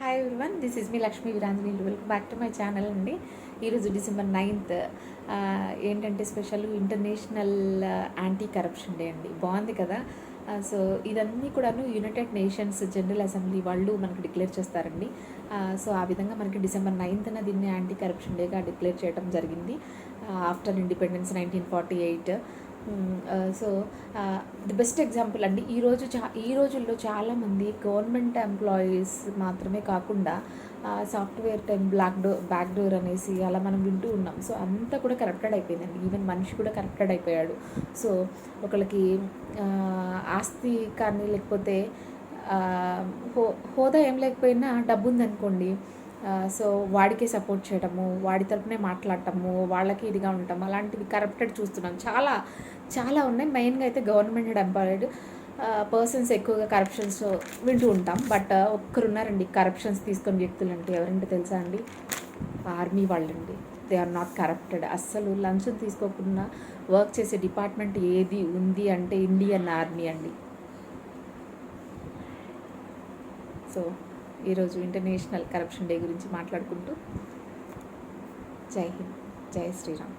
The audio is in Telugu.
Hi everyone, this is me Lakshmi Veeranjani. Welcome back to my channel అండి. ఈరోజు December 9th ఏంటంటే special international anti corruption day అండి. బాగుంది కదా. సో ఇదన్నీ కూడాను యునైటెడ్ నేషన్స్ జనరల్ అసెంబ్లీ వాళ్ళు మనకి డిక్లేర్ చేస్తారండి. సో ఆ విధంగా మనకి December 9th దీన్ని యాంటీ కరప్షన్ డేగా డిక్లేర్ చేయడం జరిగింది after independence 1948. So the best example అండి. ఈ రోజుల్లో చాలామంది గవర్నమెంట్ ఎంప్లాయీస్ మాత్రమే కాకుండా సాఫ్ట్వేర్ టైం బ్యాక్ డోర్ అనేసి అలా మనం వింటూ ఉన్నాం. సో అంతా కూడా కరప్టెడ్ అయిపోయిందండి. ఈవెన్ మనిషి కూడా కరప్టెడ్ అయిపోయాడు. సో ఒకళ్ళకి ఆస్తి కానీ లేకపోతే హోదా ఏం లేకపోయినా డబ్బు ఉందనుకోండి, సో వాడికే సపోర్ట్ చేయడము, వాడి తరపునే మాట్లాడటము, వాళ్ళకి ఇదిగా ఉండటం, అలాంటివి కరప్టెడ్ చూస్తున్నాం. చాలా చాలా ఉన్నాయి. మెయిన్గా అయితే గవర్నమెంట్ ఎంప్లాయిడ్ పర్సన్స్ ఎక్కువగా కరప్షన్స్ వింటూ ఉంటాం. బట్ ఒక్కరున్నారండి కరప్షన్స్ తీసుకొని వ్యక్తులు అంటే ఎవరంటే తెలుసా అండి? ఆర్మీ వాళ్ళండి. They are not corrupted. అస్సలు లంచం తీసుకోకుండా వర్క్ చేసే డిపార్ట్మెంట్ ఏది ఉంది అంటే ఇండియన్ ఆర్మీ అండి. సో ఈరోజు ఇంటర్నేషనల్ కరప్షన్ డే గురించి మాట్లాడుకుంటూ జై హింద్, జై శ్రీరామ్.